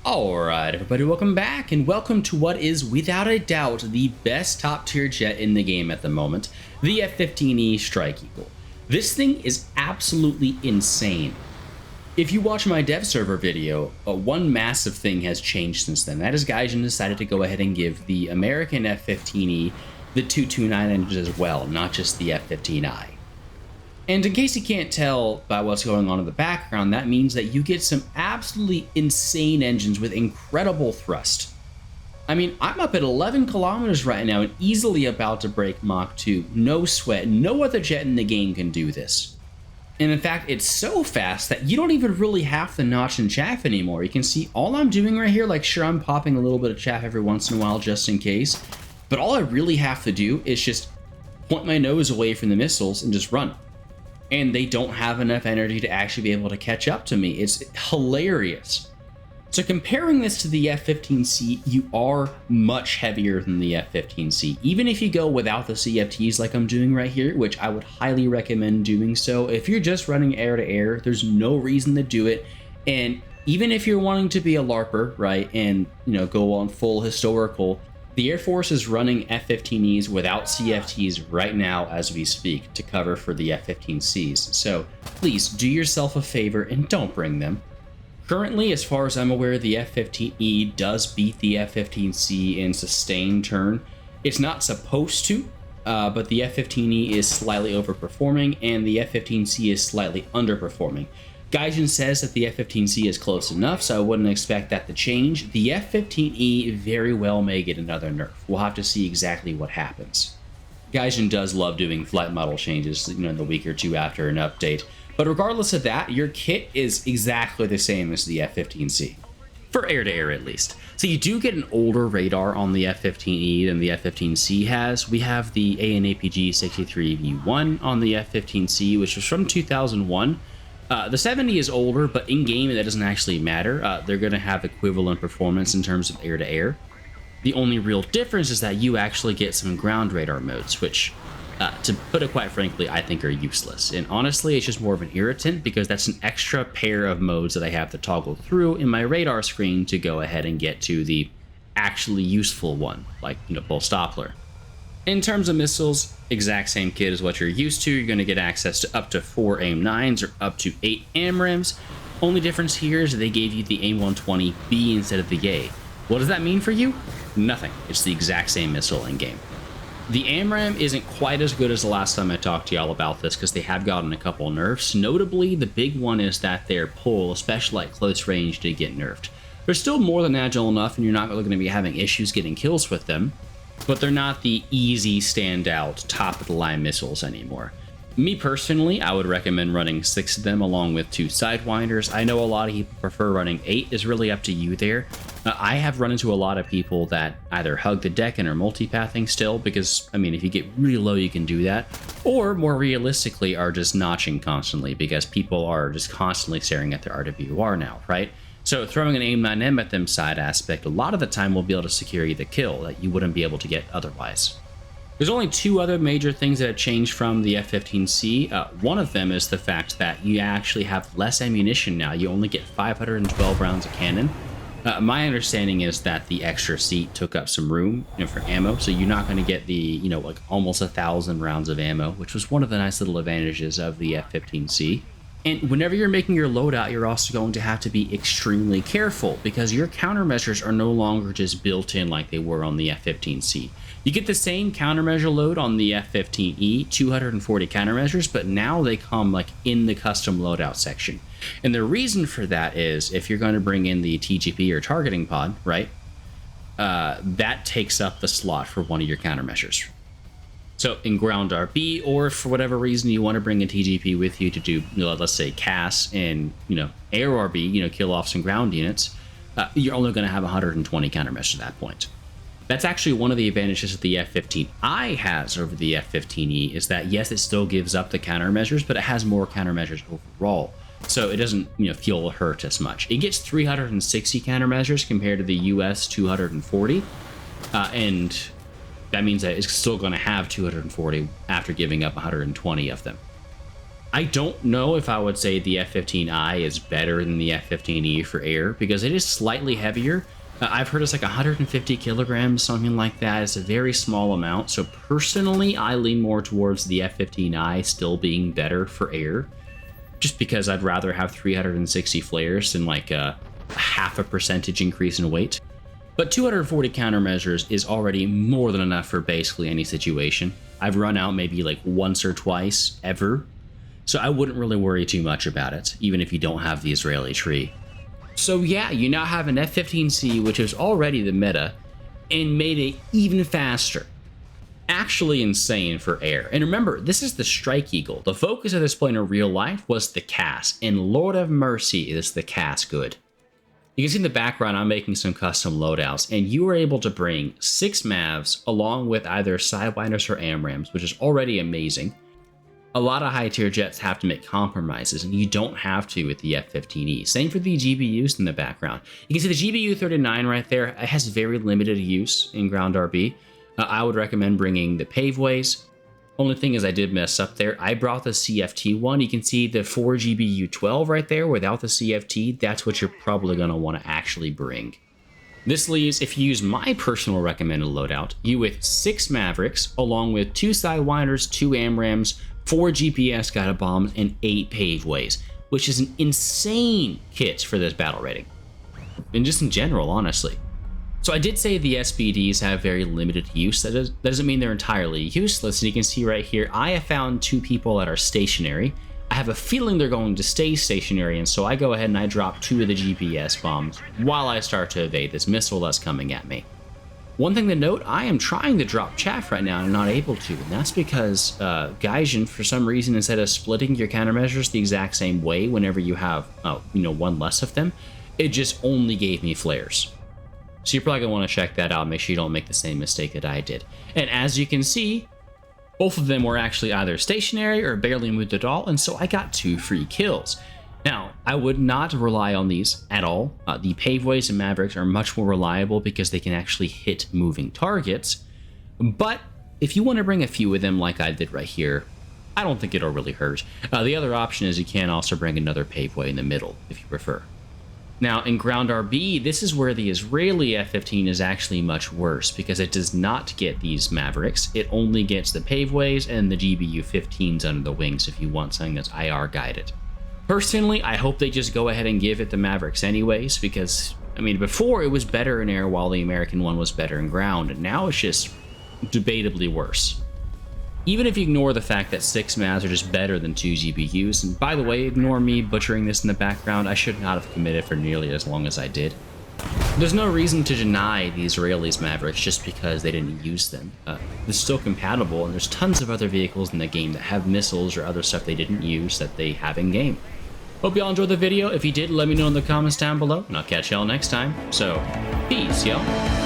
Alright, everybody, welcome back, and welcome to what is, without a doubt, the best top-tier jet in the game at the moment, the F-15E Strike Eagle. This thing is absolutely insane. If you watch my dev server video, one massive thing has changed since then. That is, Gaijin decided to go ahead and give the American F-15E the 229 engines as well, not just the F-15I. And in case you can't tell by what's going on in the background, that means that you get some absolutely insane engines with incredible thrust. I mean, I'm up at 11 kilometers right now and easily about to break Mach 2. No sweat. No other jet in the game can do this. And in fact, it's so fast that you don't even really have to notch and chaff anymore. You can see all I'm doing right here, like sure, I'm popping a little bit of chaff every once in a while just in case, but all I really have to do is just point my nose away from the missiles and just run. And they don't have enough energy to actually be able to catch up to me. It's hilarious. So comparing this to the F-15C, you are much heavier than the F-15C. Even if you go without the CFTs like I'm doing right here, which I would highly recommend doing so. If you're just running air-to-air, there's no reason to do it. And even if you're wanting to be a LARPer, right, and go on full historical, the Air Force is running F-15Es without CFTs right now as we speak to cover for the F-15Cs, so please do yourself a favor and don't bring them. Currently, as far as I'm aware, the F-15E does beat the F-15C in sustained turn. It's not supposed to, but the F-15E is slightly overperforming and the F-15C is slightly underperforming. Gaijin says that the F-15C is close enough, so I wouldn't expect that to change. The F-15E very well may get another nerf. We'll have to see exactly what happens. Gaijin does love doing flight model changes, in the week or two after an update. But regardless of that, your kit is exactly the same as the F-15C. For air-to-air, at least. So you do get an older radar on the F-15E than the F-15C has. We have the AN/APG 63V1 on the F-15C, which was from 2001. The 70 is older, but in-game that doesn't actually matter. They're going to have equivalent performance in terms of air-to-air. The only real difference is that you actually get some ground radar modes, which, to put it quite frankly, I think are useless. And honestly, it's just more of an irritant because that's an extra pair of modes that I have to toggle through in my radar screen to go ahead and get to the actually useful one, like, pulse Doppler. In terms of missiles, exact same kit as what you're used to. You're going to get access to up to 4 AIM-9s or up to 8 AMRAAMs. Only difference here is they gave you the AIM-120B instead of the A. What does that mean for you? Nothing. It's the exact same missile in-game. The AMRAAM isn't quite as good as the last time I talked to y'all about this because they have gotten a couple nerfs. Notably, the big one is that their pull, especially at close range, did get nerfed. They're still more than agile enough and you're not really going to be having issues getting kills with them, but they're not the easy standout top-of-the-line missiles anymore. Me personally, I would recommend running 6 of them along with 2 Sidewinders. I know a lot of people prefer running 8, is really up to you there. I have run into a lot of people that either hug the deck and are multipathing still, because, if you get really low you can do that, or more realistically are just notching constantly, because people are just constantly staring at their RWR now, right? So throwing an AIM-9M at them side aspect, a lot of the time will be able to secure you the kill that you wouldn't be able to get otherwise. There's only 2 other major things that have changed from the F-15C. One of them is the fact that you actually have less ammunition now. You only get 512 rounds of cannon. My understanding is that the extra seat took up some room for ammo, so you're not going to get the, almost 1,000 rounds of ammo, which was one of the nice little advantages of the F-15C. And whenever you're making your loadout, you're also going to have to be extremely careful because your countermeasures are no longer just built in like they were on the F-15C. You get the same countermeasure load on the F-15E, 240 countermeasures, but now they come in the custom loadout section. And the reason for that is if you're going to bring in the TGP or targeting pod, right, that takes up the slot for one of your countermeasures. So in ground RB, or for whatever reason you want to bring a TGP with you to do, let's say CAS and, air RB, kill off some ground units, you're only going to have 120 countermeasures at that point. That's actually one of the advantages that the F-15I has over the F-15E is that, yes, it still gives up the countermeasures, but it has more countermeasures overall. So it doesn't, feel hurt as much. It gets 360 countermeasures compared to the US 240, and that means that it's still going to have 240 after giving up 120 of them. I don't know if I would say the F-15I is better than the F-15E for air, because it is slightly heavier. I've heard it's like 150 kilograms, something like that. It's a very small amount. So personally, I lean more towards the F-15I still being better for air, just because I'd rather have 360 flares than like a half a percentage increase in weight. But 240 countermeasures is already more than enough for basically any situation. I've run out maybe like once or twice ever, so I wouldn't really worry too much about it, even if you don't have the Israeli tree. So yeah, you now have an F-15C, which is already the meta, and made it even faster. Actually insane for air. And remember, this is the Strike Eagle. The focus of this plane in real life was the CAS, and Lord have mercy, is the CAS good. You can see in the background, I'm making some custom loadouts, and you were able to bring 6 Mavs along with either Sidewinders or AMRAAMs, which is already amazing. A lot of high tier jets have to make compromises, and you don't have to with the F-15E. Same for the GBUs in the background. You can see the GBU-39 right there. It has very limited use in ground RB. I would recommend bringing the paveways. Only thing is I did mess up there. I brought the CFT one. You can see the 4GBU-12 right there without the CFT. That's what you're probably going to want to actually bring. This leaves, if you use my personal recommended loadout, you with 6 Mavericks, along with 2 Sidewinders, 2 AMRAAMs, 4 GPS guided bombs, and 8 paveways, which is an insane kit for this battle rating. And just in general, honestly. So I did say the SBDs have very limited use. That doesn't mean they're entirely useless. And you can see right here, I have found 2 people that are stationary. I have a feeling they're going to stay stationary, and so I go ahead and I drop 2 of the GPS bombs while I start to evade this missile that's coming at me. One thing to note, I am trying to drop chaff right now and I'm not able to, and that's because Gaijin, for some reason, instead of splitting your countermeasures the exact same way whenever you have, one less of them, it just only gave me flares. So you're probably going to want to check that out, make sure you don't make the same mistake that I did. And as you can see, both of them were actually either stationary or barely moved at all, and so I got 2 free kills. Now, I would not rely on these at all. The paveways and Mavericks are much more reliable because they can actually hit moving targets. But if you want to bring a few of them like I did right here, I don't think it'll really hurt. The other option is you can also bring another paveway in the middle if you prefer. Now, in ground RB, this is where the Israeli F-15 is actually much worse because it does not get these Mavericks. It only gets the paveways and the GBU-15s under the wings if you want something that's IR guided. Personally, I hope they just go ahead and give it the Mavericks anyways because, before it was better in air while the American one was better in ground, and now it's just debatably worse. Even if you ignore the fact that 6 Mavs are just better than 2 GBUs, and by the way, ignore me butchering this in the background, I should not have committed for nearly as long as I did. There's no reason to deny the Israelis Mavericks just because they didn't use them. They're still compatible, and there's tons of other vehicles in the game that have missiles or other stuff they didn't use that they have in game. Hope y'all enjoyed the video. If you did, let me know in the comments down below, and I'll catch y'all next time. So, peace, y'all.